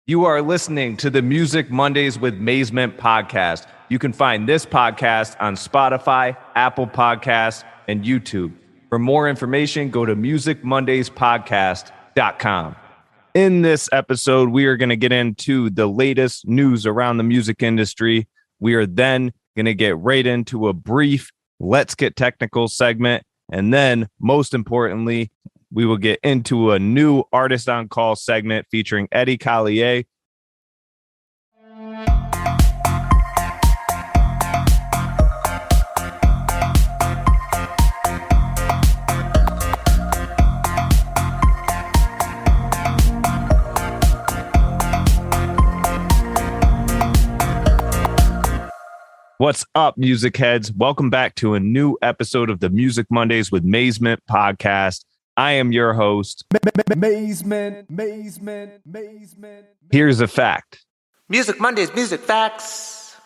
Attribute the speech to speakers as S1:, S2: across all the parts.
S1: You are listening to the Music Mondays with MAZEMENT podcast. You can find this podcast on Spotify, Apple Podcasts, and YouTube. For more information, go to musicmondayspodcast.com. In this episode, we are going to get into the latest news around the music industry. We are then going to get right into a brief Let's Get Technical segment. And then, most importantly, we will get into a new Artist on Call segment featuring Edi Callier. What's up, music heads? Welcome back to a new episode of the Music Mondays with MAZEMENT podcast. I am your host,
S2: Mazement.
S1: Here's a fact.
S3: Music Mondays, music facts.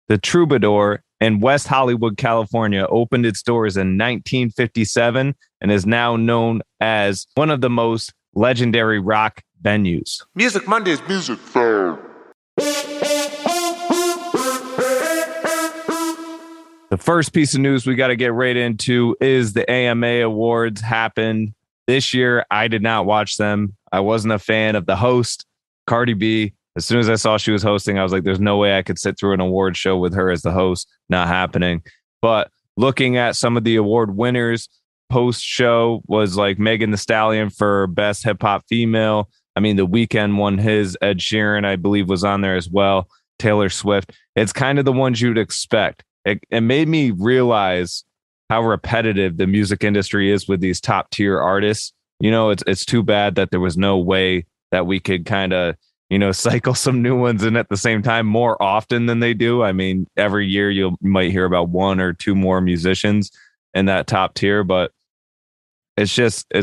S1: The Troubadour in West Hollywood, California, opened its doors in 1957 and is now known as one of the most legendary rock venues.
S3: Music Mondays, music facts.
S1: The first piece of news we got to get right into is the AMA Awards happened this year. I did not watch them. I wasn't a fan of the host, Cardi B. As soon as I saw she was hosting, I was like, there's no way I could sit through an award show with her as the host. Not happening. But looking at some of the award winners, post show was like Megan Thee Stallion for Best Hip Hop Female. I mean, The Weeknd won his. Ed Sheeran, I believe, was on there as well. Taylor Swift. It's kind of the ones you'd expect. It made me realize how repetitive the music industry is with these top tier artists. You know, it's too bad that there was no way that we could kind of, cycle some new ones in at the same time more often than they do. I mean, every year you might hear about one or two more musicians in that top tier, but it's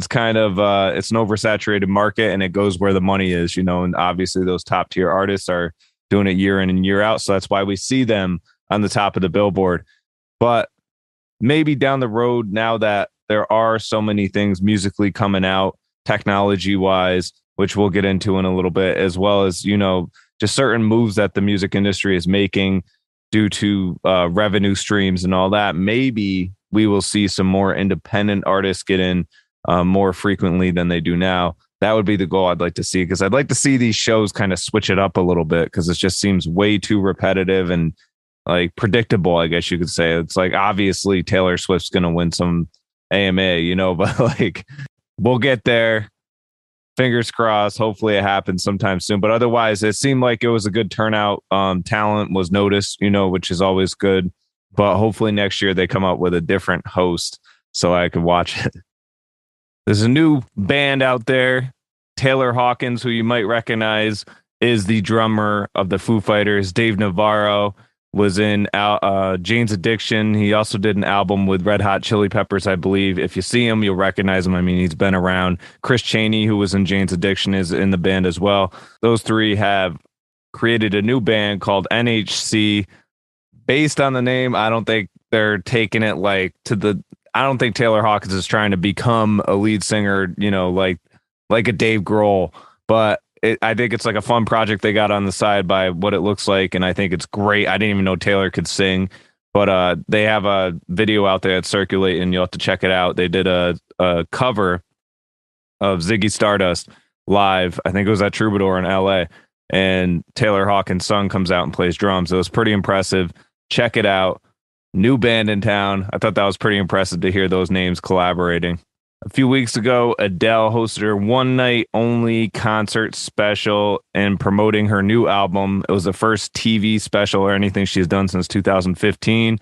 S1: kind of it's an oversaturated market and it goes where the money is, and obviously those top tier artists are doing it year in and year out. So that's why we see them on the top of the Billboard. But maybe down the road, now that there are so many things musically coming out, technology wise, which we'll get into in a little bit, as well as, just certain moves that the music industry is making due to revenue streams and all that, maybe we will see some more independent artists get in more frequently than they do now. That would be the goal I'd like to see, because I'd like to see these shows kind of switch it up a little bit, because it just seems way too repetitive and like predictable, I guess you could say. It's like, obviously Taylor Swift's going to win some AMA, but like, we'll get there. Fingers crossed. Hopefully it happens sometime soon. But otherwise, it seemed like it was a good turnout. Talent was noticed, which is always good. But hopefully next year they come up with a different host so I could watch it. There's a new band out there. Taylor Hawkins, who you might recognize, is the drummer of the Foo Fighters. Dave Navarro was in Jane's Addiction. He also did an album with Red Hot Chili Peppers, I believe. If you see him, you'll recognize him. I mean, he's been around. Chris Chaney, who was in Jane's Addiction, is in the band as well. Those three have created a new band called NHC. Based on the name, I don't think they're taking it I don't think Taylor Hawkins is trying to become a lead singer, like a Dave Grohl. But I think it's like a fun project they got on the side by what it looks like, and I think it's great. I didn't even know Taylor could sing, but they have a video out there that's circulating. You'll have to check it out. They did a cover of Ziggy Stardust live. I think it was at Troubadour in LA, and Taylor Hawkins' son comes out and plays drums. It was pretty impressive. Check it out. New band in town. I thought that was pretty impressive to hear those names collaborating. A few weeks ago, Adele hosted her one-night-only concert special and promoting her new album. It was the first TV special or anything she's done since 2015.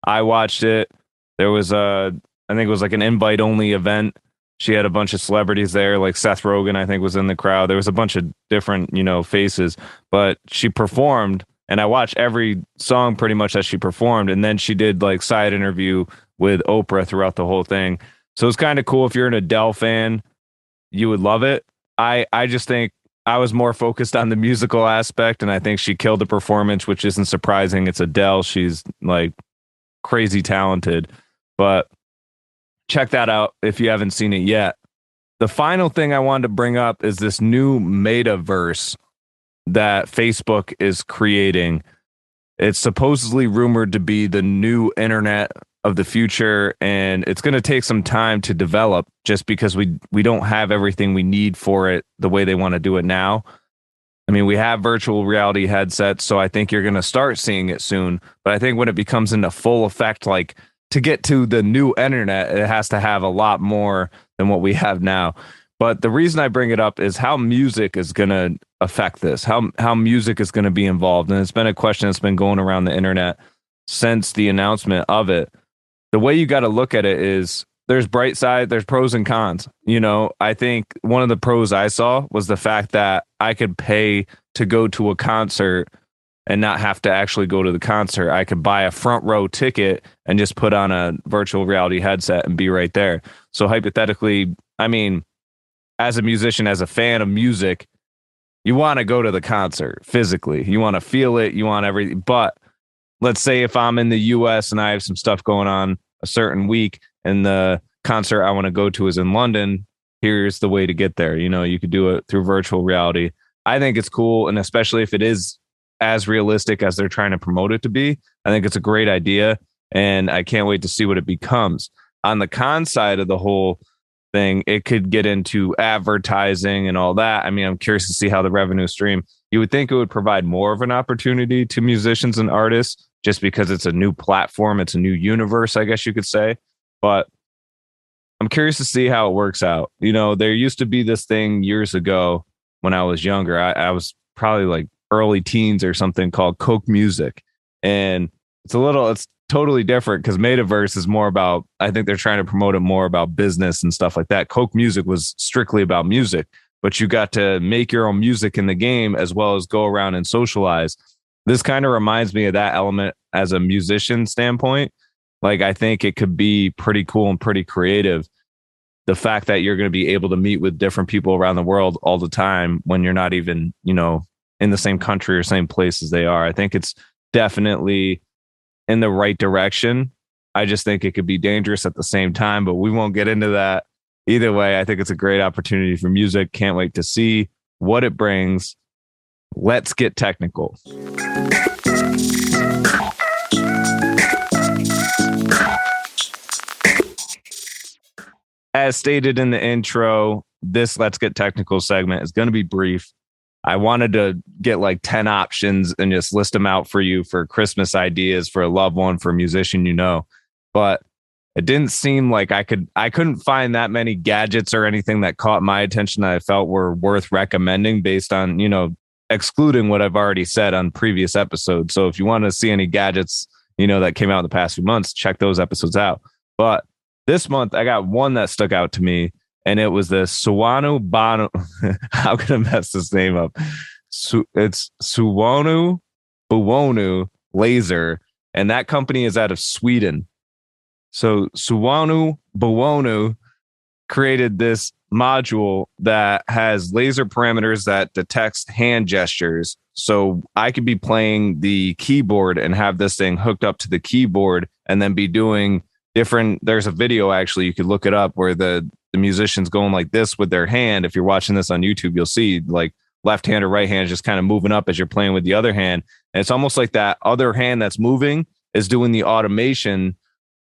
S1: I watched it. There was I think it was like an invite-only event. She had a bunch of celebrities there, like Seth Rogen, I think, was in the crowd. There was a bunch of different, faces, but she performed, and I watched every song pretty much that she performed, and then she did like side interview with Oprah throughout the whole thing. So it's kind of cool. If you're an Adele fan, you would love it. I just think I was more focused on the musical aspect, and I think she killed the performance, which isn't surprising. It's Adele. She's like crazy talented, but check that out if you haven't seen it yet. The final thing I wanted to bring up is this new metaverse that Facebook is creating. It's supposedly rumored to be the new internet of the future, and it's going to take some time to develop just because we don't have everything we need for it the way they want to do it now. I mean, we have virtual reality headsets, so I think you're going to start seeing it soon. But I think when it becomes into full effect, like to get to the new internet, it has to have a lot more than what we have now. But the reason I bring it up is how music is going to affect this, how music is going to be involved. And it's been a question that's been going around the internet since the announcement of it. The way you got to look at it is there's bright side, there's pros and cons. You know, I think one of the pros I saw was the fact that I could pay to go to a concert and not have to actually go to the concert. I could buy a front row ticket and just put on a virtual reality headset and be right there. So hypothetically, I mean, as a musician, as a fan of music, you want to go to the concert physically. You want to feel it. You want everything. But let's say if I'm in the US and I have some stuff going on a certain week and the concert I want to go to is in London, here's the way to get there. You know, you could do it through virtual reality. I think it's cool. And especially if it is as realistic as they're trying to promote it to be, I think it's a great idea. And I can't wait to see what it becomes. On the con side of the whole thing, it could get into advertising and all that. I mean, I'm curious to see how the revenue stream, you would think it would provide more of an opportunity to musicians and artists just because it's a new platform. It's a new universe, I guess you could say. But I'm curious to see how it works out. You know, there used to be this thing years ago when I was younger. I was probably like early teens or something called Coke Music. And it's totally different because Metaverse is more about, I think they're trying to promote it more about business and stuff like that. Coke Music was strictly about music, but you got to make your own music in the game as well as go around and socialize. This kind of reminds me of that element as a musician standpoint. Like, I think it could be pretty cool and pretty creative. The fact that you're going to be able to meet with different people around the world all the time when you're not even, you know, in the same country or same place as they are. I think it's definitely in the right direction. I just think it could be dangerous at the same time, but we won't get into that. Either way, I think it's a great opportunity for music. Can't wait to see what it brings. Let's get technical. As stated in the intro, this Let's Get Technical segment is going to be brief. I wanted to get like 10 options and just list them out for you for Christmas ideas for a loved one, for a musician, you know, but it didn't seem like I couldn't find that many gadgets or anything that caught my attention that I felt were worth recommending based on, you know, excluding what I've already said on previous episodes. So if you want to see any gadgets, you know, that came out in the past few months, check those episodes out. But this month I got one that stuck out to me. And it was the Suwanu Bono. How can I mess this name up? It's Suwanu Buwonu laser. And that company is out of Sweden. So Suwanu Buwonu created this module that has laser parameters that detects hand gestures. So I could be playing the keyboard and have this thing hooked up to the keyboard and then be doing different. There's a video, actually, you could look it up, where the musician's going like this with their hand. If you're watching this on YouTube, you'll see like left hand or right hand just kind of moving up as you're playing with the other hand. And it's almost like that other hand that's moving is doing the automation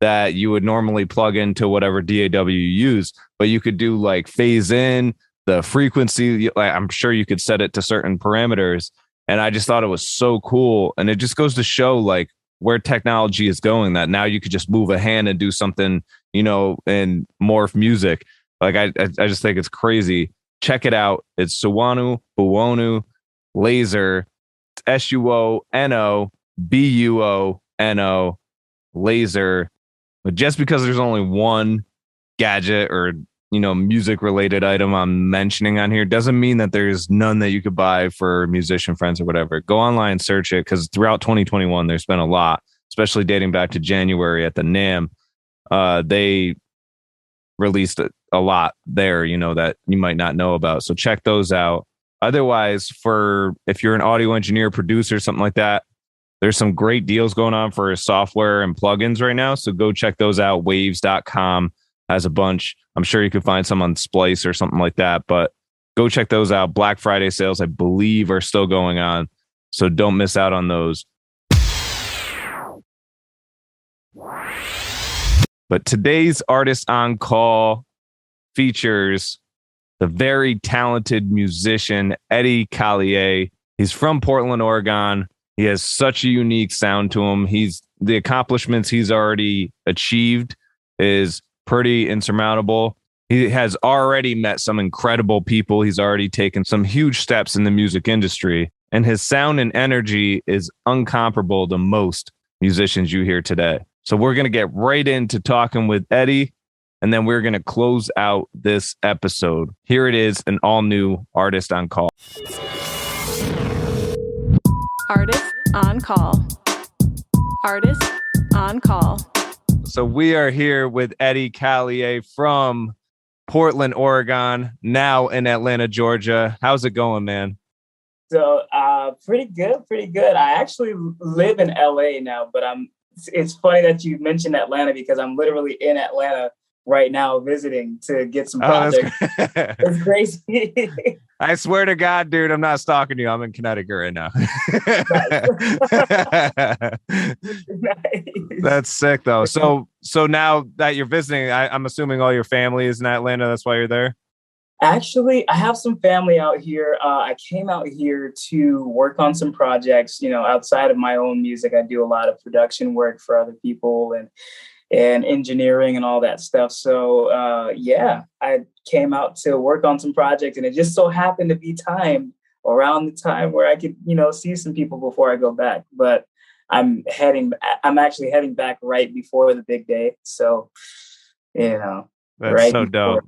S1: that you would normally plug into whatever DAW you use. But you could do like phase in, the frequency. Like, I'm sure you could set it to certain parameters. And I just thought it was so cool. And it just goes to show like where technology is going, that now you could just move a hand and do something, you know, and morph music. Like, I just think it's crazy. Check it out. It's Suwanu Buwonu laser. It's SUONOBUONO laser. But just because there's only one gadget or, you know, music related item I'm mentioning on here doesn't mean that there's none that you could buy for musician friends or whatever. Go online, search it, because throughout 2021 there's been a lot, especially dating back to January at the NAMM. They released a lot there, you know, that you might not know about. So check those out. Otherwise, if you're an audio engineer, producer, something like that, there's some great deals going on for software and plugins right now. So go check those out. Waves.com has a bunch. I'm sure you can find some on Splice or something like that. But Go check those out. Black Friday sales, I believe, are still going on. So don't miss out on those. But today's Artist on Call features the very talented musician, Edi Callier. He's from Portland, Oregon. He has such a unique sound to him. The accomplishments he's already achieved is pretty insurmountable. He has already met some incredible people. He's already taken some huge steps in the music industry, and his sound and energy is incomparable to most musicians you hear today. So we're going to get right into talking with Edi, and then we're going to close out this episode. Here it is, an all-new Artist on Call.
S2: Artist on Call. Artist on Call.
S1: So we are here with Edi Callier from Portland, Oregon, now in Atlanta, Georgia. How's it going, man?
S4: So, pretty good. I actually live in LA now, but it's funny that you mentioned Atlanta because I'm literally in Atlanta right now visiting to get some projects. It's crazy.
S1: I swear to God, dude, I'm not stalking you. I'm in Connecticut right now.
S4: Nice.
S1: That's sick, though. So now that you're visiting, I'm assuming all your family is in Atlanta. That's why you're there?
S4: Actually, I have some family out here. I came out here to work on some projects. Outside of my own music, I do a lot of production work for other people and engineering and all that stuff. So, I came out to work on some projects, and it just so happened to be timed around the time where I could, see some people before I go back. But I'm actually heading back right before the big day. So,
S1: that's
S4: right
S1: so dope.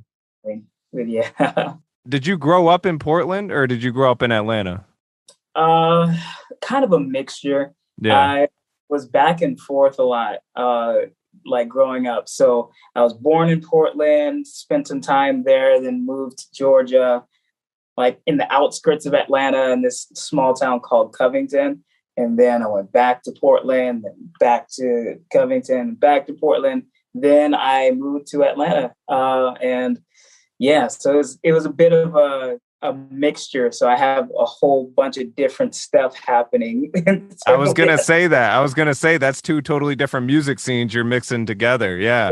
S4: But yeah.
S1: Did you grow up in Portland or did you grow up in Atlanta?
S4: Kind of a mixture.
S1: Yeah.
S4: I was back and forth a lot, like growing up. So I was born in Portland, spent some time there, then moved to Georgia, like in the outskirts of Atlanta in this small town called Covington. And then I went back to Portland, then back to Covington, back to Portland. Then I moved to Atlanta. So it was a bit of a mixture. So I have a whole bunch of different stuff happening.
S1: I was going to say that. I was going to say that's two totally different music scenes you're mixing together. Yeah.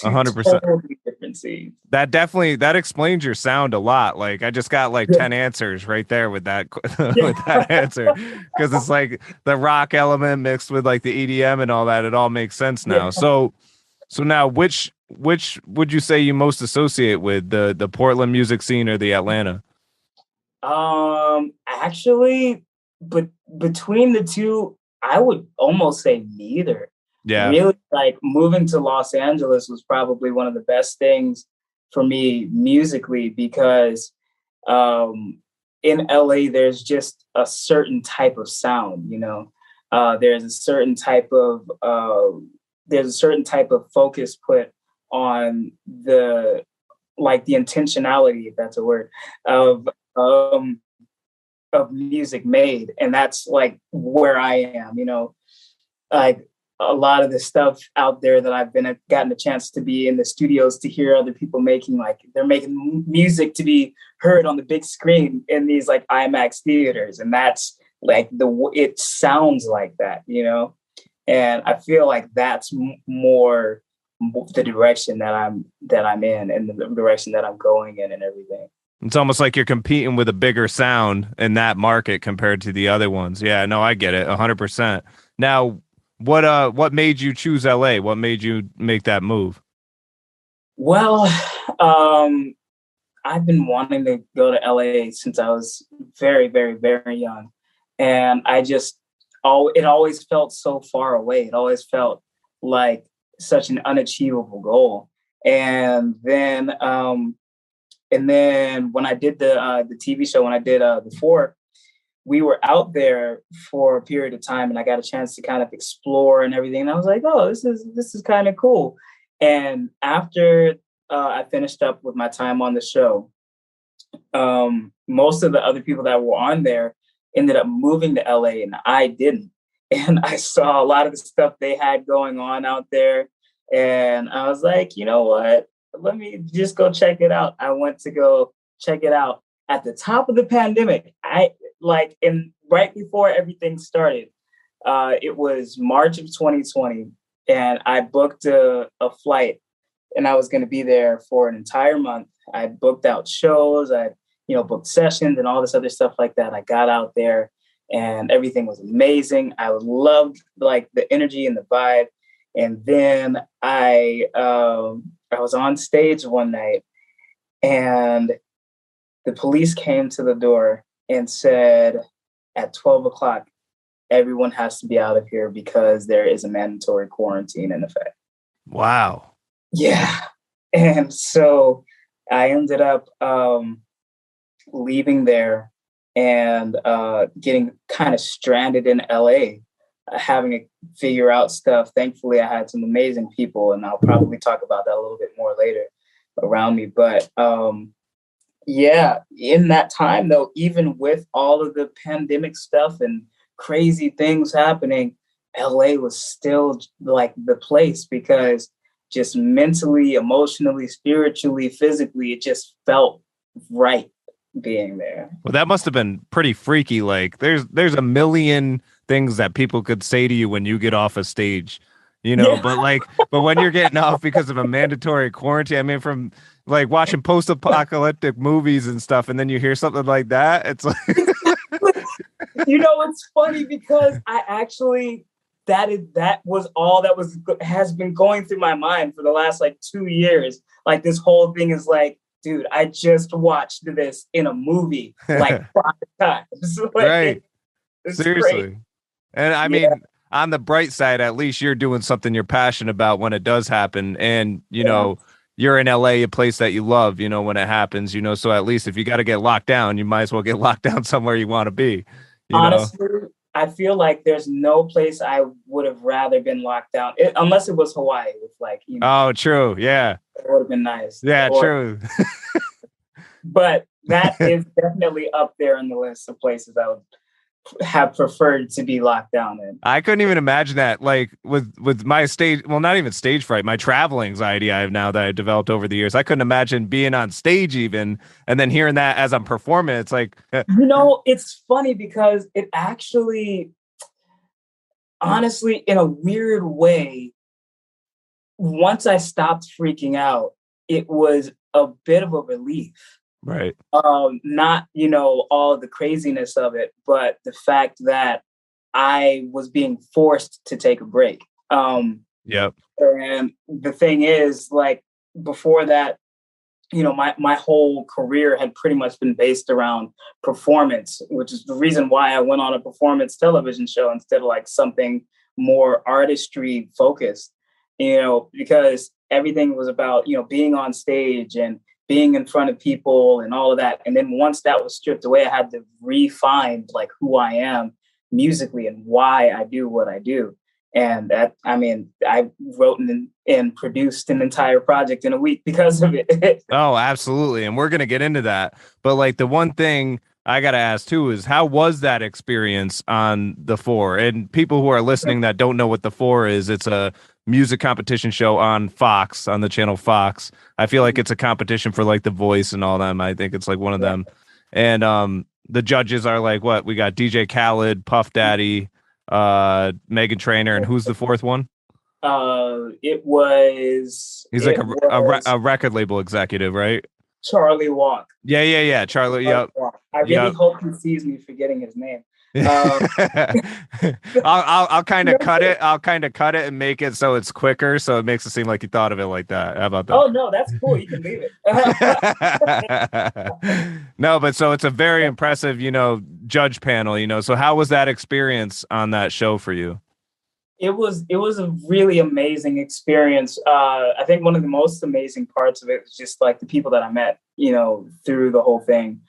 S1: 100%.
S4: Totally different scenes.
S1: That explains your sound a lot. Like I just got like 10 answers right there with that with that answer, because it's like the rock element mixed with like the EDM and all that. It all makes sense now. Yeah. So now which would you say you most associate with, the Portland music scene or the Atlanta?
S4: Actually, but between the two, I would almost say neither.
S1: Yeah.
S4: Really, like moving to Los Angeles was probably one of the best things for me musically, because in LA there's just a certain type of sound, there's a certain type of focus put on the intentionality, if that's a word, of music made. And that's like where I am, like a lot of the stuff out there that I've gotten a chance to be in the studios to hear other people making, like they're making music to be heard on the big screen in these like IMAX theaters. And that's like it sounds like that, and I feel like that's more the direction that I'm in, and the direction that I'm going in and everything.
S1: It's almost like you're competing with a bigger sound in that market compared to the other ones. Yeah, no, I get it 100%. Now, what made you choose LA? What made you make that move?
S4: Well, I've been wanting to go to LA since I was very, very, very young. And it always felt so far away. It always felt like such an unachievable goal. And then when I did the TV show, when I did The Four, we were out there for a period of time, and I got a chance to kind of explore and everything. And I was like, oh, this is kind of cool. And after I finished up with my time on the show, most of the other people that were on there ended up moving to LA, and I didn't. And I saw a lot of the stuff they had going on out there. And I was like, you know what? Let me just go check it out. I went to go check it out. at the top of the pandemic, right before everything started, it was March of 2020, and I booked a flight, and I was going to be there for an entire month. I booked out shows, I booked sessions and all this other stuff like that. I got out there, and everything was amazing. I loved like the energy and the vibe. And then I was on stage one night, and the police came to the door and said at 12 o'clock, everyone has to be out of here because there is a mandatory quarantine in effect.
S1: Wow.
S4: Yeah. And so I ended up leaving there and getting kind of stranded in LA, having to figure out stuff. Thankfully, I had some amazing people, and I'll probably talk about that a little bit more later around me. But yeah, in that time, though, even with all of the pandemic stuff and crazy things happening, LA was still like the place, because just mentally, emotionally, spiritually, physically, it just felt right being there.
S1: Well, that must have been pretty freaky. Like there's a million things that people could say to you when you get off a stage,
S4: Yeah.
S1: but when you're getting off because of a mandatory quarantine, I mean, from like watching post-apocalyptic movies and stuff, and then you hear something like that, it's like
S4: It's funny because I actually that was all that has been going through my mind for the last like 2 years. Like this whole thing is like, dude, I just watched this in a movie like 5 times. Like,
S1: right.
S4: It's
S1: Seriously.
S4: great.
S1: And I mean, on the bright side, at least you're doing something you're passionate about when it does happen. And, you're in LA, a place that you love, when it happens, so at least if you got to get locked down, you might as well get locked down somewhere you want to be.
S4: Honestly, I feel like there's no place I would have rather been locked down, unless it was Hawaii with
S1: Oh, true. Yeah.
S4: It would have been nice.
S1: Yeah, true.
S4: But that is definitely up there in the list of places I would have preferred to be locked down in.
S1: I couldn't even imagine that, like with my stage, well, not even stage fright, my travel anxiety I have now that I developed over the years. I couldn't imagine being on stage even, and then hearing that as I'm performing. It's like,
S4: it's funny because it actually, honestly, in a weird way, once I stopped freaking out, it was a bit of a relief.
S1: Right.
S4: Not, all of the craziness of it, but the fact that I was being forced to take a break.
S1: Yep.
S4: And the thing is, like, before that, my whole career had pretty much been based around performance, which is the reason why I went on a performance television show instead of like something more artistry focused, because everything was about, being on stage and being in front of people and all of that. And then once that was stripped away, I had to refine like who I am musically and why I do what I do. And I wrote and produced an entire project in a week because of it.
S1: Oh, absolutely. And we're going to get into that. But like the one thing I got to ask too is, how was that experience on The Four? And people who are listening that don't know what The Four is, it's a music competition show on Fox, on the channel Fox. I feel like it's a competition for like The Voice and all them. I think it's like one of them. And the judges are like, what? We got DJ Khaled, Puff Daddy, Megan Trainor, and who's the fourth one?
S4: It was.
S1: He's like a record label executive, right?
S4: Charlie Walk.
S1: Yeah. Charlie. Yep.
S4: I really hope he sees me forgetting his name.
S1: I'll kind of cut it. I'll kind of cut it and make it so it's quicker, so it makes it seem like you thought of it like that. How about that?
S4: Oh no, that's cool. You can leave
S1: it. No, but so it's a very impressive, judge panel. So how was that experience on that show for you?
S4: It was a really amazing experience. I think one of the most amazing parts of it was just like the people that I met, through the whole thing.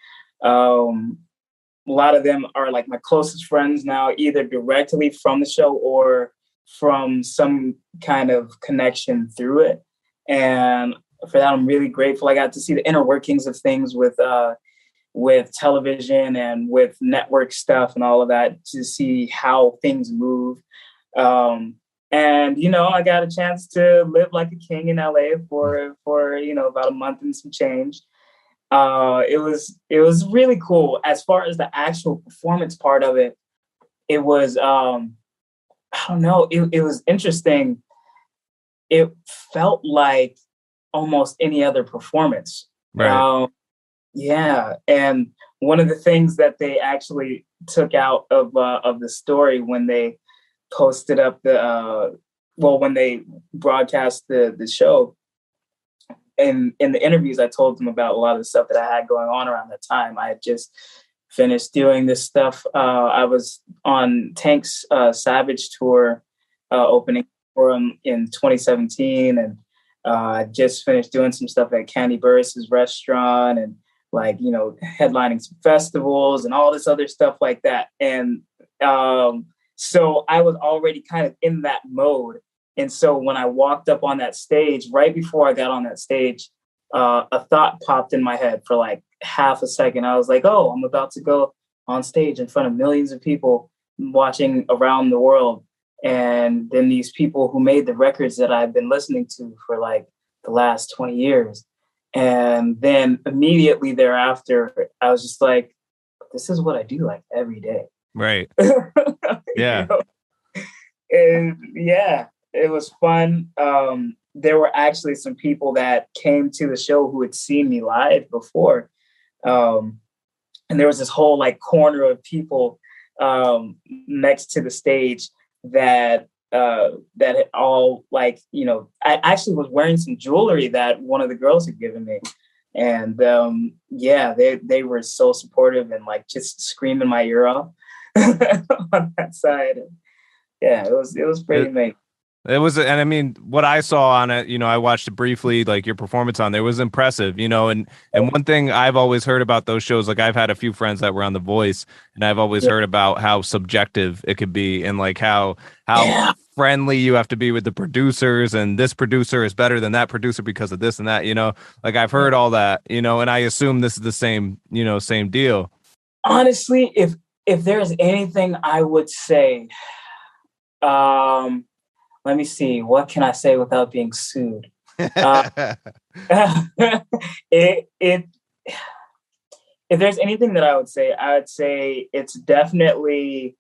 S4: A lot of them are like my closest friends now, either directly from the show or from some kind of connection through it. And for that, I'm really grateful. I got to see the inner workings of things with television and with network stuff and all of that, to see how things move. And, I got a chance to live like a king in LA for about a month and some change. It was really cool. As far as the actual performance part of it, it was I don't know, it was interesting. It felt like almost any other performance.
S1: Right.
S4: Yeah, and one of the things that they actually took out of the story when they posted up when they broadcast the show, in the interviews, I told them about a lot of the stuff that I had going on around that time. I had just finished doing this stuff. I was on Tank's Savage tour, opening for him in 2017, and I just finished doing some stuff at Candy Burris's restaurant, and headlining some festivals and all this other stuff like that. And so I was already kind of in that mode. And so when I walked up on that stage, right before I got on that stage, a thought popped in my head for like half a second. I was like, oh, I'm about to go on stage in front of millions of people watching around the world. And then these people who made the records that I've been listening to for like the last 20 years. And then immediately thereafter, I was just like, this is what I do like every day.
S1: Right. Yeah.
S4: And yeah, it was fun. There were actually some people that came to the show who had seen me live before. And there was this whole like corner of people next to the stage that had all I actually was wearing some jewelry that one of the girls had given me. And they were so supportive and like just screaming my ear off on that side. And yeah, it was pretty amazing.
S1: It was, and I mean, what I saw on it, I watched it briefly, like your performance on there was impressive, and one thing I've always heard about those shows, like I've had a few friends that were on The Voice, and I've always heard about how subjective it could be, and like how friendly you have to be with the producers, and this producer is better than that producer because of this and that, like I've heard all that, and I assume this is the same deal.
S4: Honestly, if there's anything I would say, let me see. What can I say without being sued? If there's anything that I would say it's definitely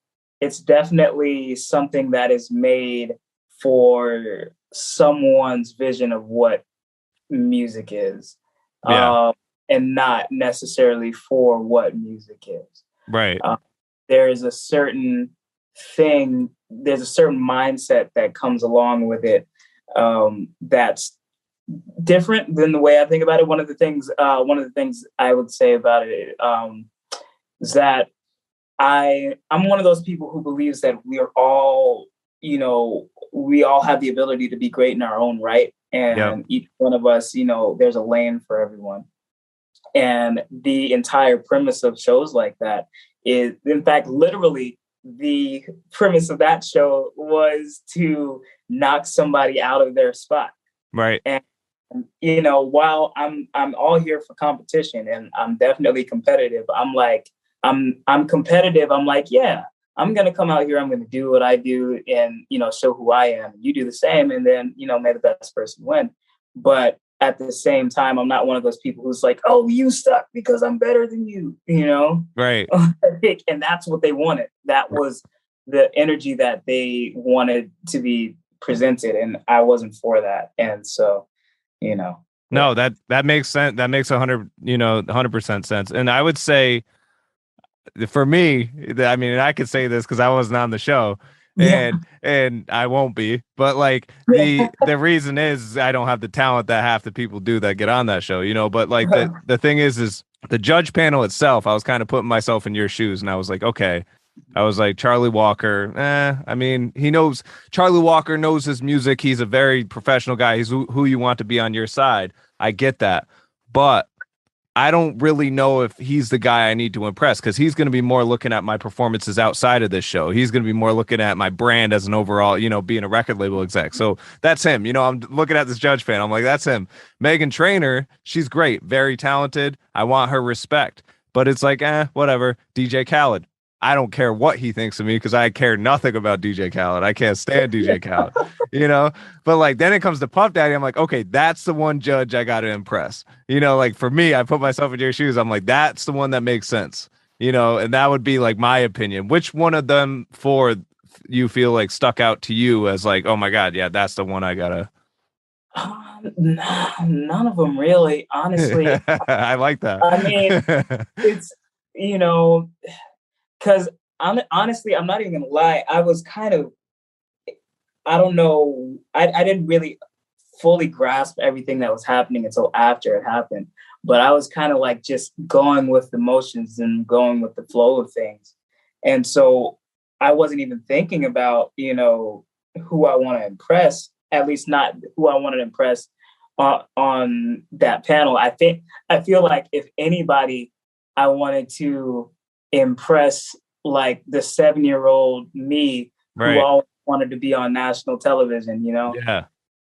S4: something that is made for someone's vision of what music is, and not necessarily for what music is.
S1: Right.
S4: There's a certain mindset that comes along with it, that's different than the way I think about it. One of the things I would say about it is that I'm one of those people who believes that we all have the ability to be great in our own right, and each one of us, there's a lane for everyone. And the entire premise of shows like that is, in fact, literally the premise of that show was to knock somebody out of their spot.
S1: Right.
S4: And while I'm all here for competition, and I'm definitely competitive, I'm competitive. I'm like, yeah, I'm gonna come out here, I'm gonna do what I do, and show who I am. You do the same, and then may the best person win. But at the same time, I'm not one of those people who's like, oh, you suck because I'm better than you,
S1: Right.
S4: And that's what they wanted. That was the energy that they wanted to be presented, and I wasn't for that. And so,
S1: No, that makes sense. That makes 100% sense. And I would say, for me, I mean, I could say this because I wasn't on the show, and I won't be, but like the reason is I don't have the talent that half the people do that get on that show, but like the thing is the judge panel itself, I was kind of putting myself in your shoes, and I was like, okay, I was like, Charlie Walker, I mean, Charlie Walker knows his music. He's a very professional guy. He's who you want to be on your side. I get that. But I don't really know if he's the guy I need to impress, because he's going to be more looking at my performances outside of this show. He's going to be more looking at my brand as an overall, being a record label exec. So that's him. I'm looking at this judge fan. I'm like, that's him. Meghan Trainor, she's great, very talented. I want her respect. But it's like, whatever. DJ Khaled, I don't care what he thinks of me because I care nothing about DJ Khaled. I can't stand DJ Khaled, you know? But like then it comes to Puff Daddy. I'm like, okay, that's the one judge I got to impress. You know, like for me, I put myself in your shoes. I'm like, that's the one that makes sense, you know? And that would be like my opinion. Which one of them four you feel like stuck out to you as like, oh my God, yeah, that's the one I gotta.
S4: None of them really, honestly.
S1: I like that.
S4: I mean, it's, you know, because honestly, I'm not even gonna lie. I was kind of, I don't know, I didn't really fully grasp everything that was happening until after it happened. But I was kind of like just going with the motions and going with the flow of things. And so I wasn't even thinking about, you know, who I want to impress, at least not who I wanted to impress on that panel. I feel like if anybody, I wanted to impress like the 7-year-old me who always wanted to be on national television, you know?
S1: Yeah.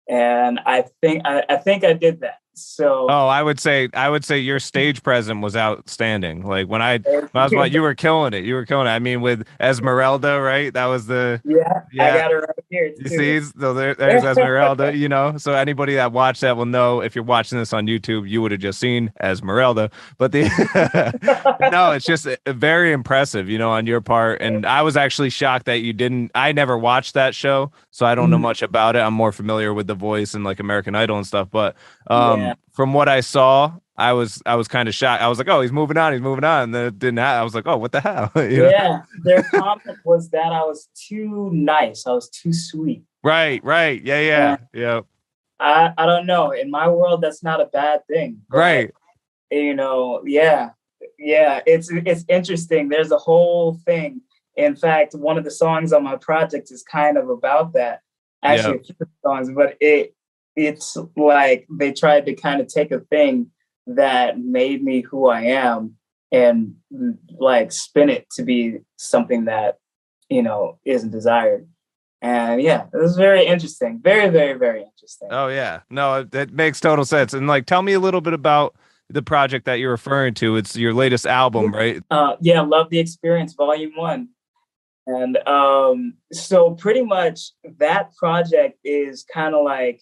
S4: And I think I did that. So
S1: I would say your stage presence was outstanding. Like when I was you were killing it. You were killing it. I mean, with Esmeralda, right? That was the
S4: I got it right here too.
S1: You see, so there's Esmeralda, you know. So anybody that watched that will know. If you're watching this on YouTube, you would have just seen Esmeralda. But the no, it's just very impressive, you know, on your part. And I was actually shocked that you didn't. I never watched that show, so I don't know much about it. I'm more familiar with The Voice and like American Idol and stuff. But from what I saw, I was kind of shocked. I was like, oh, he's moving on. And then it didn't happen. I was like, oh, what the hell? You know?
S4: Their comment was that I was too nice. I was too sweet.
S1: Right. Yeah.
S4: I don't know. In my world, that's not a bad thing.
S1: Right.
S4: You know, yeah. It's interesting. There's a whole thing. In fact, one of the songs on my project is kind of about that. Actually, a few songs, but it's like they tried to kind of take a thing that made me who I am and like spin it to be something that, you know, isn't desired. And yeah, it was very interesting. Very, very, very interesting.
S1: Oh yeah. No, it makes total sense. And like, tell me a little bit about the project that you're referring to. It's your latest album, right?
S4: Love the Experience, Volume 1. And so pretty much that project is kind of like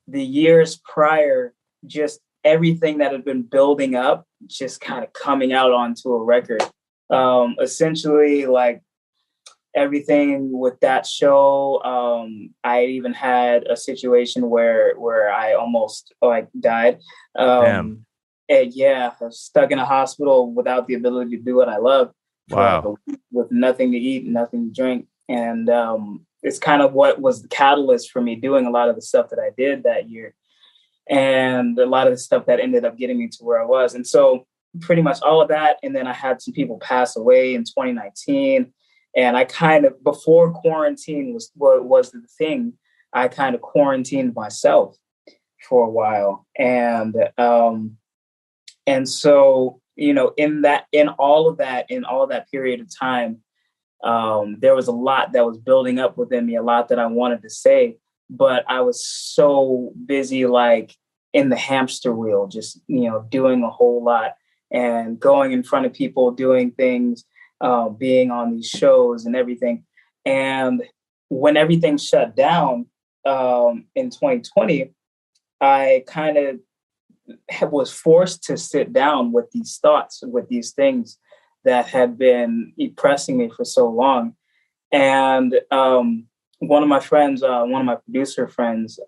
S4: the years prior, just everything that had been building up, just kind of coming out onto a record. Essentially, like everything with that show. I even had a situation where I almost like died.
S1: Damn.
S4: And I was stuck in a hospital without the ability to do what I love.
S1: Wow.
S4: With nothing to eat, nothing to drink. And it's kind of what was the catalyst for me doing a lot of the stuff that I did that year. And a lot of the stuff that ended up getting me to where I was. And so pretty much all of that. And then I had some people pass away in 2019. And I kind of, before quarantine was the thing, I kind of quarantined myself for a while. And so, you know, in all of that period of time, there was a lot that was building up within me, a lot that I wanted to say, but I was so busy, like in the hamster wheel, just, you know, doing a whole lot and going in front of people, doing things, being on these shows and everything. And when everything shut down in 2020, I kind of was forced to sit down with these thoughts, with these things that had been pressing me for so long. And one of my friends, one of my producer friends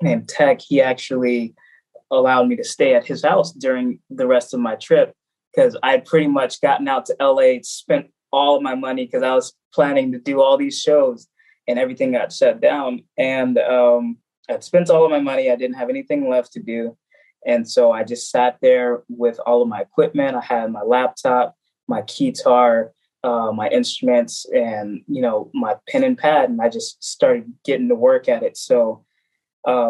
S4: named Tech, he actually allowed me to stay at his house during the rest of my trip because I'd pretty much gotten out to LA, spent all of my money because I was planning to do all these shows and everything got shut down. And I'd spent all of my money. I didn't have anything left to do. And so I just sat there with all of my equipment. I had my laptop, my guitar, my instruments, and, you know, my pen and pad. And I just started getting to work at it. So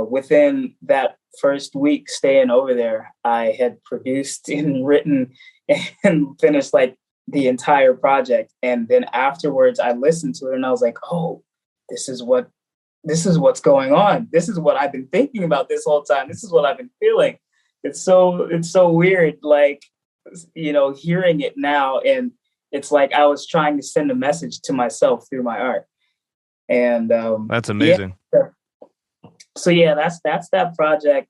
S4: within that first week staying over there, I had produced and written and finished like the entire project. And then afterwards I listened to it and I was like, oh, this is what's going on. This is what I've been thinking about this whole time. This is what I've been feeling. It's so weird, like, you know, hearing it now. And it's like I was trying to send a message to myself through my art. And
S1: that's amazing.
S4: Yeah. So yeah, that's that project.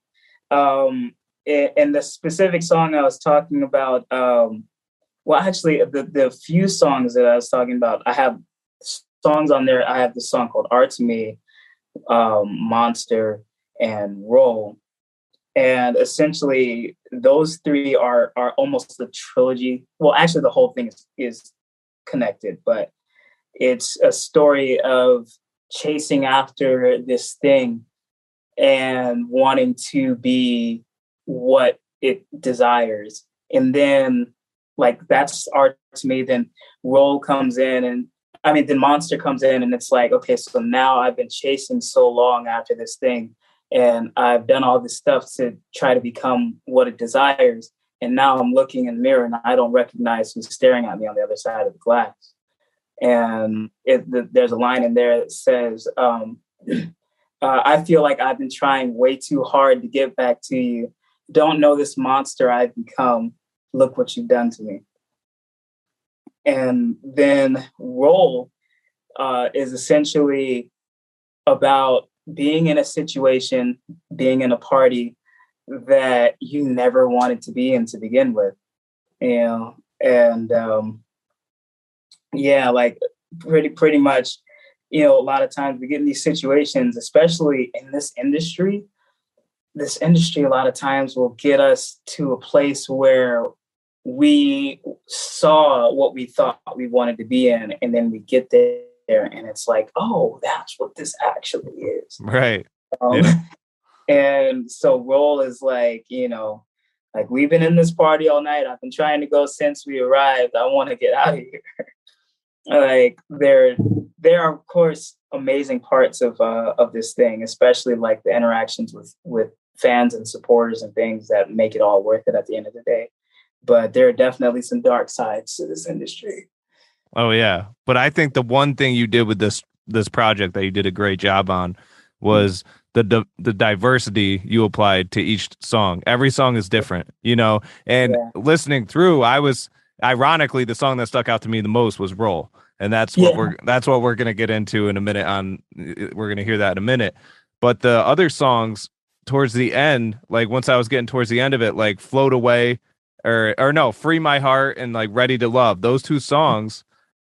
S4: And the specific song I was talking about, well, actually, the few songs that I was talking about, I have songs on there. I have the song called Art to Me, Monster, and Roll. And essentially, those three are almost a trilogy. Well, actually, the whole thing is connected, but it's a story of chasing after this thing and wanting to be what it desires. And then, like, that's Art to Me. Then Roll comes in, and then Monster comes in, and it's like, okay, so now I've been chasing so long after this thing, and I've done all this stuff to try to become what it desires. And now I'm looking in the mirror and I don't recognize who's staring at me on the other side of the glass. And there's a line in there that says, I feel like I've been trying way too hard to get back to you. Don't know this monster I've become. Look what you've done to me. And then Roll is essentially about being in a situation, being in a party that you never wanted to be in to begin with, and like pretty much, a lot of times we get in these situations, especially in this industry, a lot of times will get us to a place where we saw what we thought we wanted to be in, and then we get there and it's like, oh, that's what this actually is.
S1: Right.
S4: Yeah. And so Roll is like, like, we've been in this party all night. I've been trying to go since we arrived. I want to get out of here. Like, there are, of course, amazing parts of this thing, especially like the interactions with fans and supporters and things that make it all worth it at the end of the day. But there are definitely some dark sides to this industry.
S1: Oh yeah, but I think the one thing you did with this project that you did a great job on was the diversity you applied to each song. Every song is different, and listening through, ironically, the song that stuck out to me the most was Roll. And that's what we're going to get into in a minute. We're going to hear that in a minute. But the other songs towards the end, like once I was getting towards the end of it, like Float Away or no, Free My Heart and like Ready to Love, those two songs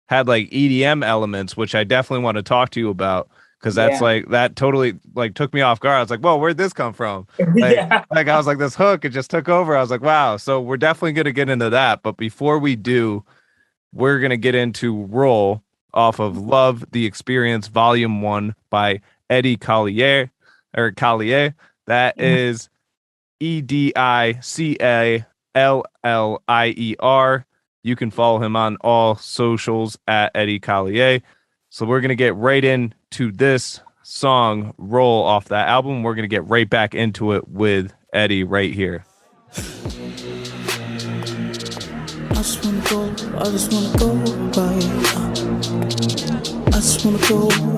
S1: had like EDM elements, which I definitely want to talk to you about. Cause that's like, that totally like took me off guard. I was like, whoa, where'd this come from? Like I was like, this hook, it just took over. I was like, wow. So we're definitely going to get into that. But before we do, we're going to get into Roll off of Love the Experience Volume 1 by Edi Callier. That is EDICALLIER. You can follow him on all socials at Edi Callier. So we're going to get right into this song, Roll, off that album. We're going to get right back into it with Edi right here.
S5: I just wanna go right. I just wanna go right.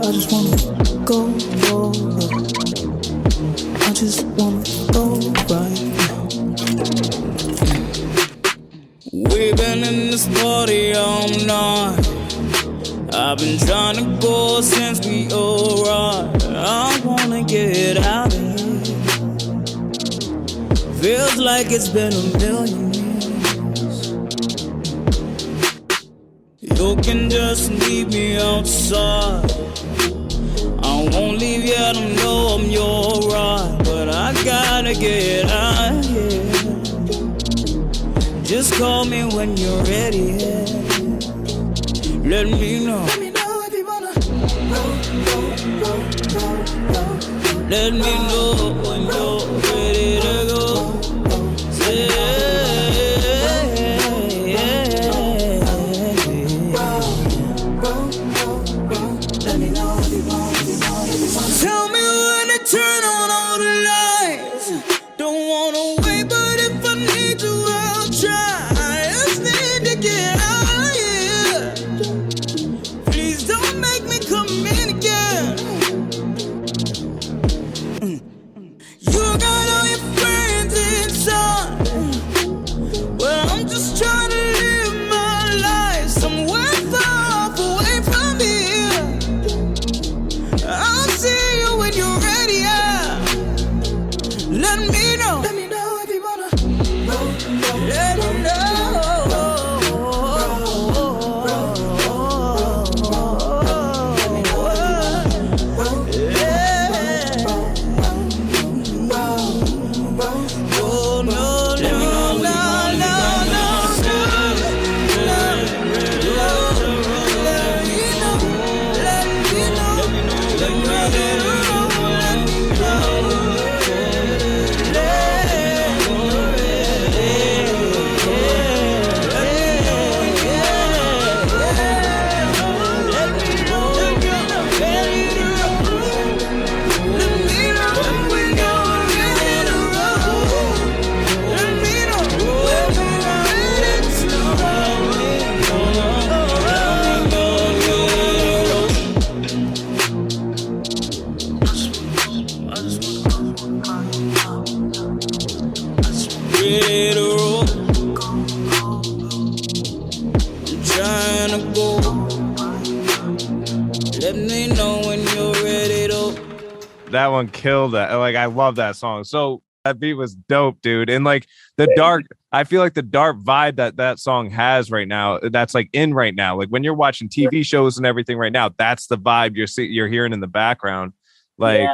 S5: I just wanna go right. We've been in this party all night. I've been trying to go since we arrived. I wanna get out of here. Feels like it's been a million years. You can just leave me outside. I won't leave yet, I know I'm your ride. But I gotta get out of here. Just call me when you're ready. Let me know. Let me know if you wanna roll. Let me know when you're ready to go. Tell me when to turn on all the lights. Don't wanna wait, but if I need to, I'll try. I just need to get out of here. Please don't make me come in again. You got all your friends inside. wanna go. Let me know when you're ready to.
S1: That one killed that. Like, I love that song. So that beat was dope, dude. And like the dark, I feel like the dark vibe that song has right now, that's like in right now. Like when you're watching TV shows and everything right now, that's the vibe you're hearing in the background. Like,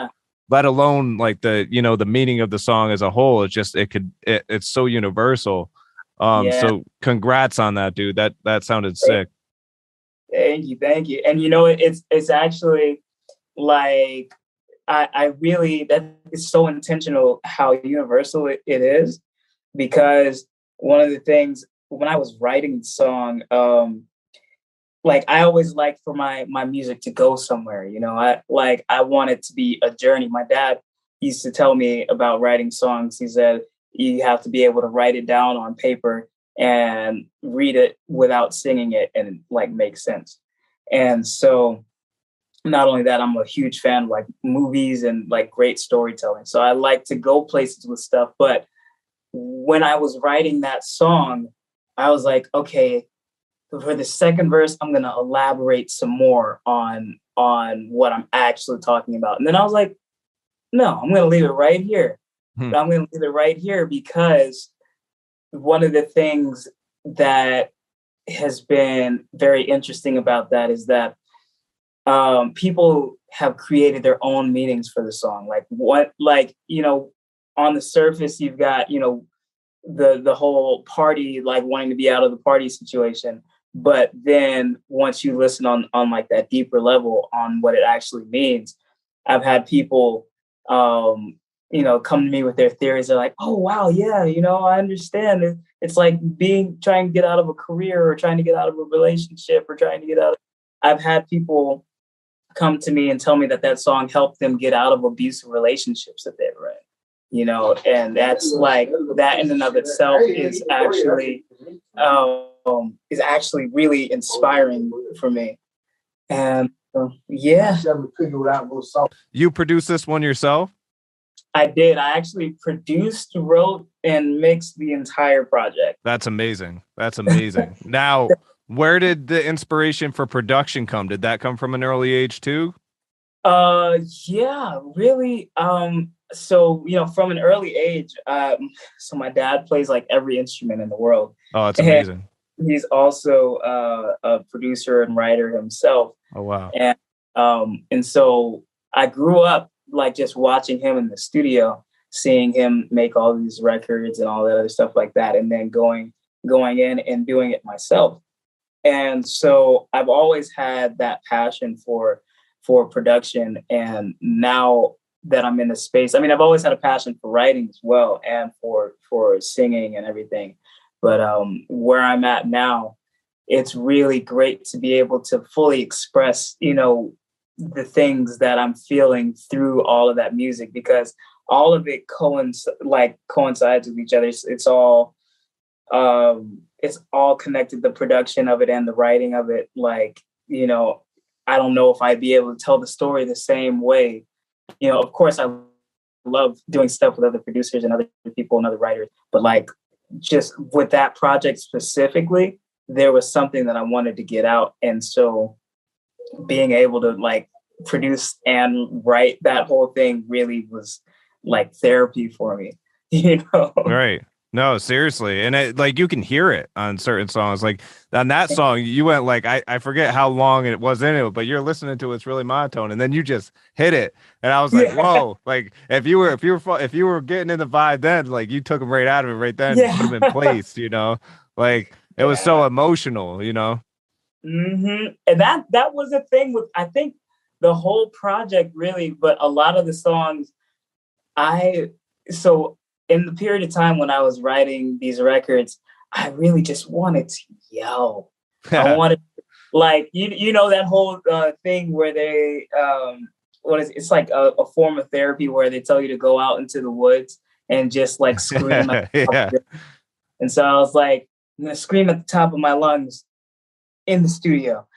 S1: let alone like the, you know, the meaning of the song as a whole. It's just, it's so universal. So congrats on that, dude. That sounded sick.
S4: Thank you. And you know, it's actually like, I really, that is so intentional how universal it is, because one of the things when I was writing the song, like I always like for my music to go somewhere, you know, I want it to be a journey. My dad used to tell me about writing songs. He said, you have to be able to write it down on paper and read it without singing it and like make sense. And so not only that, I'm a huge fan of like movies and like great storytelling. So I like to go places with stuff. But when I was writing that song, I was like, okay, for the second verse, I'm going to elaborate some more on what I'm actually talking about. And then I was like, no, I'm going to leave it right here. I'm going to leave it right here because one of the things that has been very interesting about that is that people have created their own meanings for the song. You know, on the surface, you've got, you know, the whole party, like wanting to be out of the party situation. But then once you listen on like that deeper level on what it actually means, I've had people, you know, come to me with their theories. They're like, oh, wow, yeah, you know, I understand. It's like trying to get out of a career or trying to get out of a relationship or trying to get out. I've had people come to me and tell me that song helped them get out of abusive relationships that they were in, you know, and that's like, that in and of itself is actually really inspiring for me. And
S1: You produced this one yourself?
S4: I did. I actually produced, wrote, and mixed the entire project.
S1: That's amazing. Now, where did the inspiration for production come? Did that come from an early age too?
S4: Yeah, really. So, you know, from an early age, so my dad plays like every instrument in the world.
S1: Oh, that's amazing.
S4: And he's also a producer and writer himself.
S1: Oh, wow.
S4: And so I grew up like just watching him in the studio, seeing him make all these records and all that other stuff like that, and then going in and doing it myself. And so I've always had that passion for production. And now that I'm in the space, I mean, I've always had a passion for writing as well and for singing and everything. But where I'm at now, it's really great to be able to fully express, you know, the things that I'm feeling through all of that music, because all of it coincides with each other. It's all connected, the production of it and the writing of it. Like, you know, I don't know if I'd be able to tell the story the same way. You know, of course, I love doing stuff with other producers and other people and other writers, but like just with that project specifically, there was something that I wanted to get out. And so being able to like produce and write that whole thing really was like therapy for me, you know?
S1: Right. No, seriously. And it, like, you can hear it on certain songs. Like on that song, you went like, I forget how long it was in it, but you're listening to it's really monotone. And then you just hit it. And I was like, whoa, like if you were getting in the vibe then, like you took them right out of it right then, put them in place, you know, like it was so emotional, you know?
S4: Mm-hmm. And that was the thing with, I think, the whole project really, but a lot of the songs so in the period of time when I was writing these records, I really just wanted to yell. I wanted, like, you know, that whole thing where they, it's like a form of therapy where they tell you to go out into the woods and just like scream. And so I was like, I'm going to scream at the top of my lungs in the studio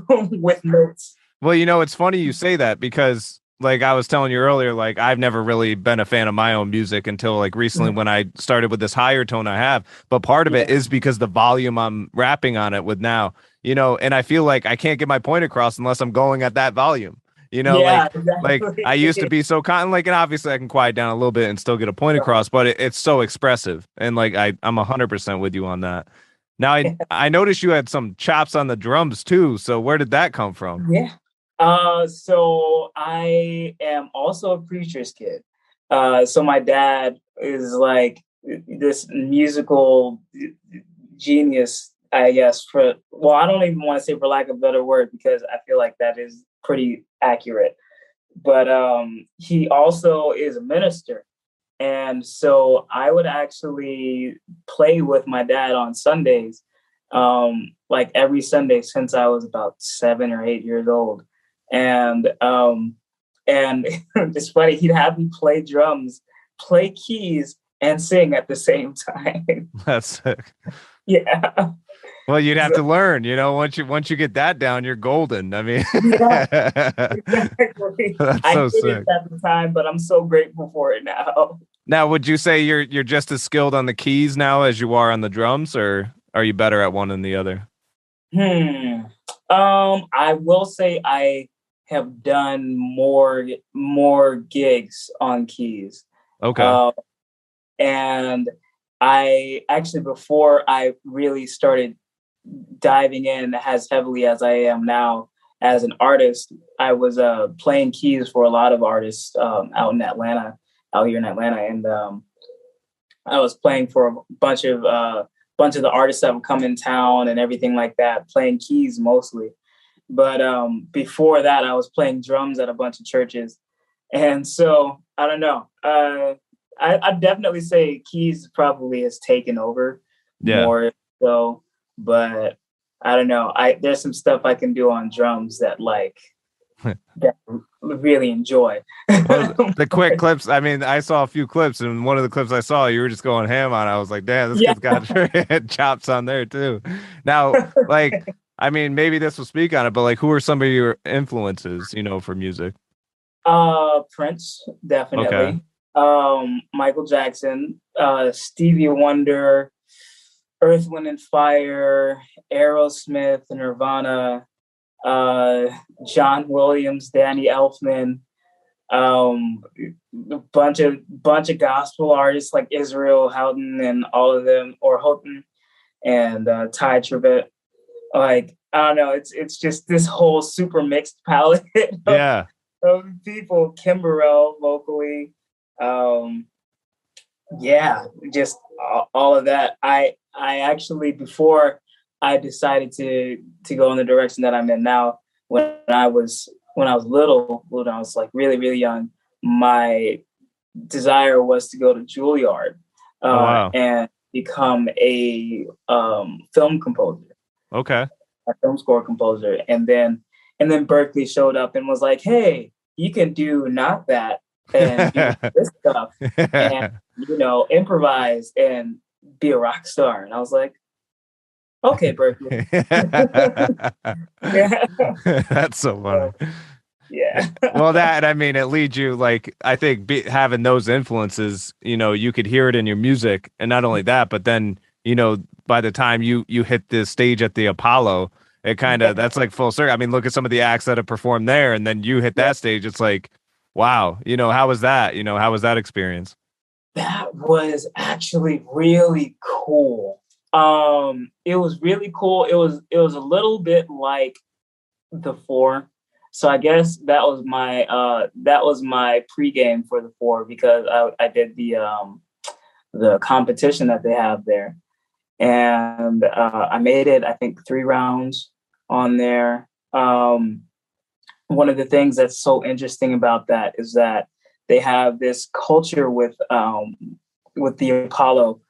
S4: with notes.
S1: Well, you know, it's funny you say that because like I was telling you earlier, like I've never really been a fan of my own music until like recently when I started with this higher tone I have. But part of it is because the volume I'm rapping on it with now, and I feel like I can't get my point across unless I'm going at that volume.
S4: Yeah,
S1: Like
S4: exactly.
S1: I used to be so like, and obviously I can quiet down a little bit and still get a point across, but it's so expressive. And like I'm 100% with you on that. Now I noticed you had some chops on the drums too. So where did that come from?
S4: Yeah. So I am also a preacher's kid. So my dad is like this musical genius, I guess, I don't even want to say for lack of a better word, because I feel like that is pretty accurate. But he also is a minister. And so I would actually play with my dad on Sundays, like every Sunday since I was about 7 or 8 years old. And it's funny, he'd have me play drums, play keys, and sing at the same time.
S1: That's sick.
S4: Yeah.
S1: Well, you'd have to learn, once you get that down, you're golden. I mean,
S4: Yeah, exactly.
S1: That's so sick.
S4: It at the time, but I'm so grateful for it now.
S1: Now, would you say you're just as skilled on the keys now as you are on the drums, or are you better at one than the other?
S4: I will say I have done more gigs on keys.
S1: Okay.
S4: And I actually, before I really started diving in as heavily as I am now as an artist, I was playing keys for a lot of artists out here in Atlanta, and I was playing for a bunch of the artists that would come in town and everything like that, playing keys mostly. But before that, I was playing drums at a bunch of churches, and so I don't know. I'd definitely say keys probably has taken over more so, but I don't know. There's some stuff I can do on drums that that I really enjoy.
S1: Well, the quick clips. I mean, I saw a few clips, and one of the clips I saw, you were just going ham on. I was like, damn, this kid's got chops on there too. Now, I mean, maybe this will speak on it, but who are some of your influences, for music?
S4: Prince, definitely.
S1: Okay.
S4: Michael Jackson, Stevie Wonder, Earth, Wind and Fire, Aerosmith, Nirvana, John Williams, Danny Elfman, a bunch of gospel artists like Israel Houghton and all of them, or Houghton and Ty Tribbett. I don't know. It's just this whole super mixed palette of people. Kim Burrell vocally. Just all of that. I actually, before I decided to go in the direction that I'm in now, when I was little, when I was like really, really young, my desire was to go to Juilliard and become a film composer.
S1: Okay.
S4: A film score composer. And then Berkeley showed up and was like, hey, you can do not that and do this stuff and, improvise and be a rock star. And I was like, okay, Berkeley.
S1: That's so funny.
S4: Yeah.
S1: Well, it leads you, I think having those influences, you could hear it in your music. And not only that, but then, by the time you hit the stage at the Apollo, it kind of, that's like full circle. I mean, look at some of the acts that have performed there, and then you hit that stage. It's like, wow, how was that? How was that experience?
S4: That was actually really cool. It was really cool. It was a little bit like the Four. So I guess that was my pregame for the Four, because I did the competition that they have there. And I made it, I think, 3 rounds on there. One of the things that's so interesting about that is that they have this culture with the Apollo,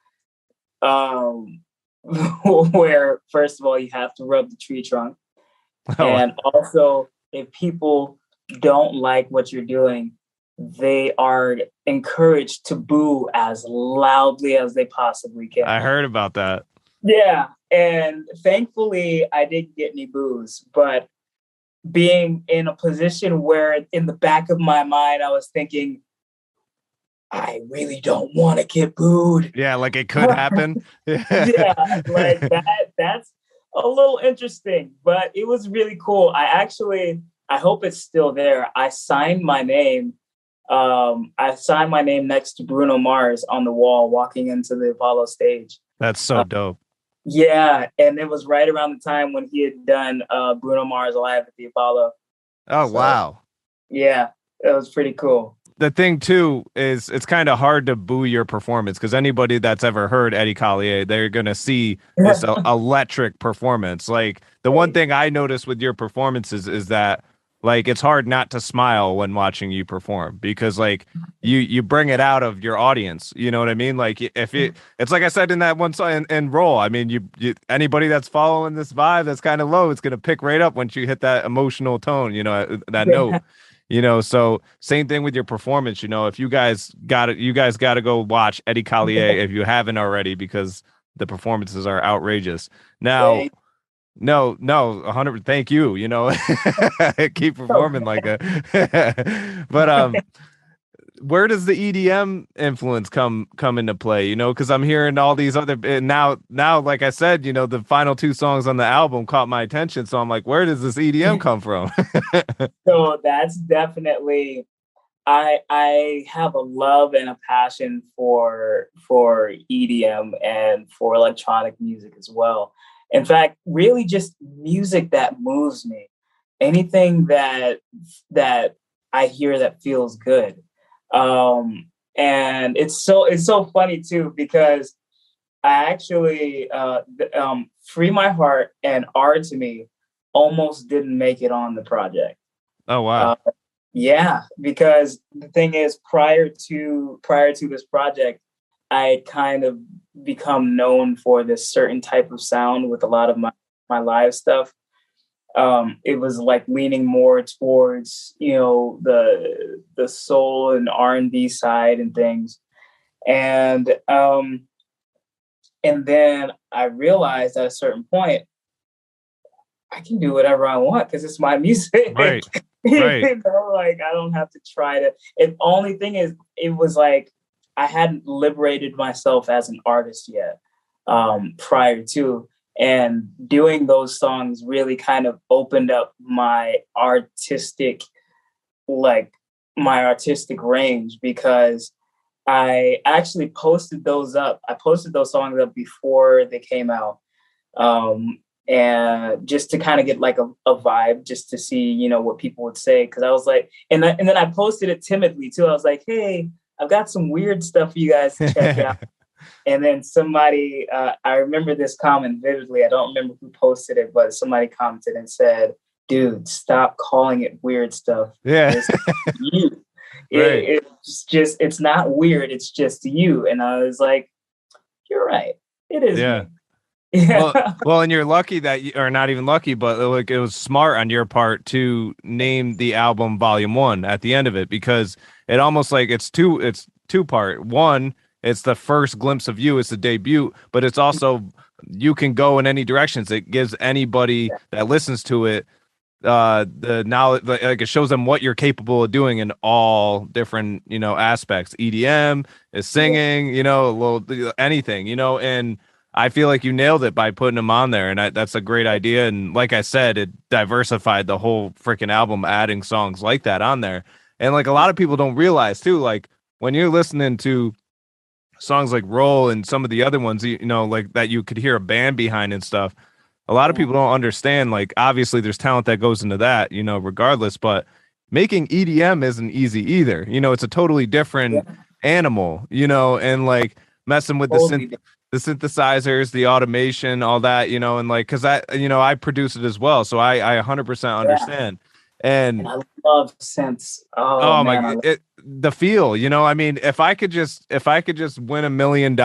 S4: where first of all you have to rub the tree trunk, and also if people don't like what you're doing, they are encouraged to boo as loudly as they possibly can.
S1: I heard about that.
S4: Yeah. And thankfully I didn't get any boos, but being in a position where in the back of my mind, I was thinking, I really don't want to get booed.
S1: Yeah, like it could happen.
S4: Yeah, like that's a little interesting, but it was really cool. I hope it's still there. I signed my name next to Bruno Mars on the wall walking into the Apollo stage.
S1: That's so dope.
S4: Yeah, and it was right around the time when he had done Bruno Mars Live at the Apollo.
S1: Oh,
S4: So,
S1: wow.
S4: yeah, it was pretty cool.
S1: The thing too is it's kind of hard to boo your performance because anybody that's ever heard Eddie Callier, they're gonna see this electric performance. Like the one thing I noticed with your performances is that like it's hard not to smile when watching you perform because like you bring it out of your audience. You know what I mean? Like if it's like I said in that one song and roll. I mean, you anybody that's following this vibe that's kind of low, it's gonna pick right up once you hit that emotional tone. You know that note. You know, so same thing with your performance. You know, if you guys got to go watch Eddie Callier if you haven't already, because the performances are outrageous. Now, no, 100. Thank you. You know, keep performing like a. But where does the EDM influence come into play? You know, because I'm hearing all these other now, like I said, you know, the final 2 songs on the album caught my attention. So I'm like, where does this EDM come from?
S4: So that's definitely I have a love and a passion for EDM and for electronic music as well. In fact, really just music that moves me. Anything that I hear that feels good. And it's so funny too, because I actually Free My Heart and R to Me almost didn't make it on the project.
S1: Oh wow.
S4: Yeah, because the thing is, prior to this project, I had kind of become known for this certain type of sound with a lot of my live stuff. It was like leaning more towards, you know, the soul and R&B side and things. And then I realized at a certain point, I can do whatever I want because it's my music.
S1: Right.
S4: You know, like I don't have to try to. The only thing is, it was like I hadn't liberated myself as an artist yet prior to. And doing those songs really kind of opened up my artistic range, because I actually posted those up. I posted those songs up before they came out. And just to kind of get like a vibe, just to see, you know, what people would say. Cause I was like, and then I posted it timidly too. I was like, hey, I've got some weird stuff for you guys to check out. And then somebody, I remember this comment vividly. I don't remember who posted it, but somebody commented and said, dude, stop calling it weird stuff.
S1: Yeah.
S4: It's you.
S1: Right.
S4: It's not weird. It's just you. And I was like, you're right. It is.
S1: Yeah.
S4: Me. Yeah.
S1: Well, and you're lucky that or not even lucky, but like it was smart on your part to name the album Volume 1 at the end of it, because it almost like it's two part. One, it's the first glimpse of you, it's the debut, but it's also you can go in any directions. It gives anybody that listens to it the knowledge, like it shows them what you're capable of doing in all different, you know, aspects. EDM is singing, you know, a little anything, you know, and I feel like you nailed it by putting them on there, and that's a great idea. And like I said, it diversified the whole freaking album, adding songs like that on there. And like a lot of people don't realize too, like when you're listening to songs like Roll and some of the other ones, you know, like that you could hear a band behind and stuff. A lot of people don't understand, like, obviously there's talent that goes into that, you know, regardless, but making EDM isn't easy either. You know, it's a totally different animal, you know, and like messing with the synthesizers, the automation, all that, you know, and like, cause I produce it as well. So I 100% understand. And
S4: I love synths.
S1: Oh man, the feel, you know, I mean, if I could just win $1 million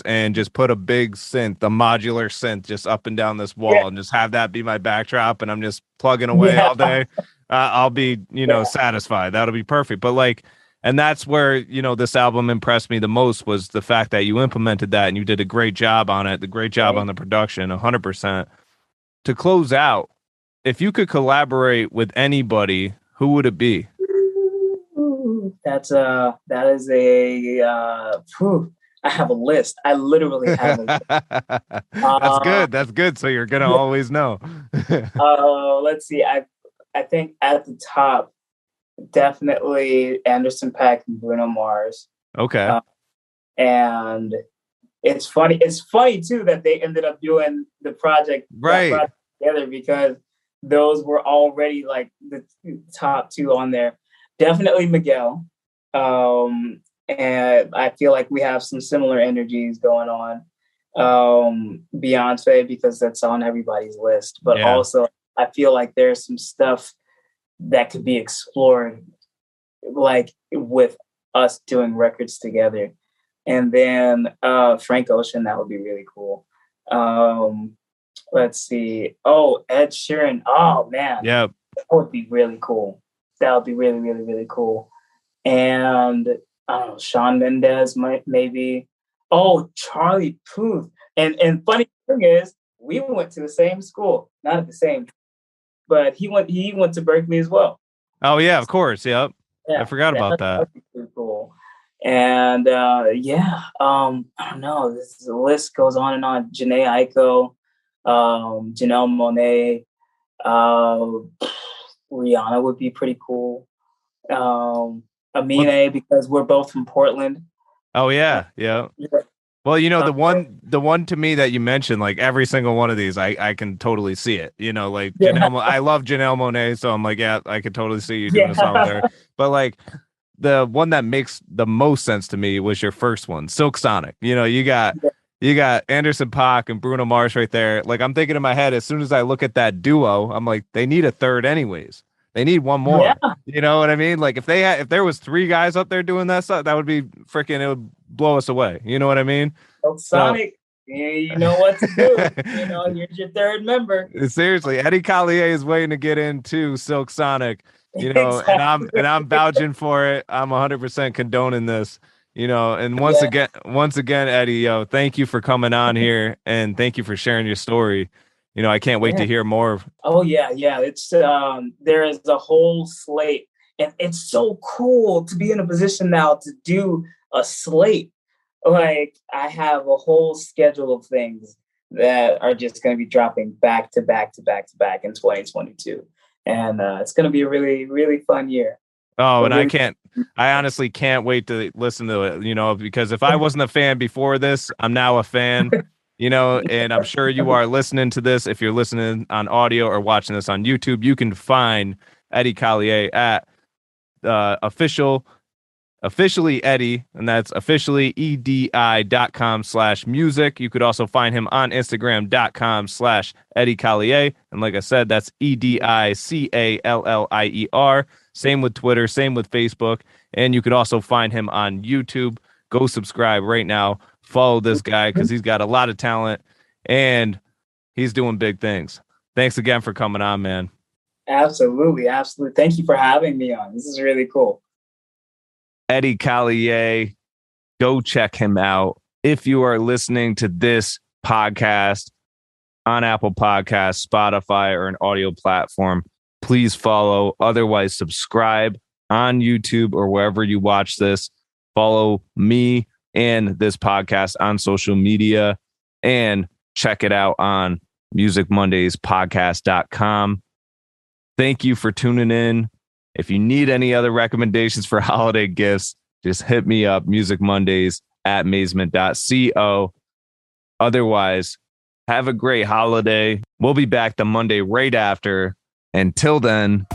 S1: and just put a big synth, a modular synth just up and down this wall and just have that be my backdrop and I'm just plugging away all day, I'll be, you know, satisfied. That'll be perfect. But like, and that's where, you know, this album impressed me the most, was the fact that you implemented that and you did a great job on it, the great job on the production, 100%. To close out, if you could collaborate with anybody, who would it be?
S4: That is I have a list. I literally have a list.
S1: That's good. That's good. So you're gonna always know.
S4: Let's see. I think at the top, definitely Anderson .Paak and Bruno Mars.
S1: Okay.
S4: And it's funny. It's funny too that they ended up doing the project
S1: right
S4: together, because those were already like the top two on there. Definitely Miguel. And I feel like we have some similar energies going on. Beyonce, because that's on everybody's list. But also, I feel like there's some stuff that could be explored, like with us doing records together. And then Frank Ocean, that would be really cool. Let's see. Oh, Ed Sheeran. Oh, man.
S1: Yeah.
S4: That would be really cool. That would be really, really, really cool. And I don't know, Shawn Mendes maybe. Oh, Charlie Puth. And funny thing is, we went to the same school. Not at the same, but he went to Berkeley as well.
S1: Oh, yeah, of course. Yep.
S4: Yeah,
S1: I forgot about that.
S4: That'd be pretty cool. And I don't know. The list goes on and on. Jhené Aiko, Janelle Monáe, Rihanna would be pretty cool. Amine, because we're both from Portland.
S1: Oh yeah. Well, you know, the one to me that you mentioned, like every single one of these, I can totally see it. You know, like I love Janelle Monáe, so I'm like, yeah, I could totally see you doing a song there. But like the one that makes the most sense to me was your first one, Silk Sonic. You know, you got Anderson .Paak and Bruno Mars right there. Like I'm thinking in my head, as soon as I look at that duo, I'm like, they need a third anyways. They need one more. Yeah. You know what I mean? Like if there was three guys up there doing that stuff, that would be freaking, it would blow us away. You know what I mean?
S4: Silk Sonic, you know what to do. You know, here's your third member.
S1: Seriously, Edi Callier is waiting to get into Silk Sonic. You know, exactly. and I'm vouching for it. I'm 100% condoning this. You know, and once again, Eddie, yo, thank you for coming on here, and thank you for sharing your story. You know, I can't wait to hear more.
S4: Oh yeah. It's there is a whole slate, and it's so cool to be in a position now to do a slate. Like I have a whole schedule of things that are just going to be dropping back to back to back to back in 2022, and it's going to be a really, really fun year.
S1: Oh, and I honestly can't wait to listen to it, you know, because if I wasn't a fan before this, I'm now a fan, you know, and I'm sure you are listening to this. If you're listening on audio or watching this on YouTube, you can find Edi Callier at officially Eddie, and that's officially edi.com/music. You could also find him on Instagram.com/Edi Callier. And like I said, that's EDICALLIER. Same with Twitter, same with Facebook. And you could also find him on YouTube. Go subscribe right now. Follow this guy because he's got a lot of talent and he's doing big things. Thanks again for coming on, man.
S4: Absolutely. Thank you for having me on. This is really cool.
S1: Edi Callier, go check him out. If you are listening to this podcast on Apple Podcasts, Spotify, or an audio platform, please follow. Otherwise, subscribe on YouTube or wherever you watch this. Follow me and this podcast on social media and check it out on musicmondayspodcast.com. Thank you for tuning in. If you need any other recommendations for holiday gifts, just hit me up, musicmondays@mazement.co. Otherwise, have a great holiday. We'll be back the Monday right after. Until then,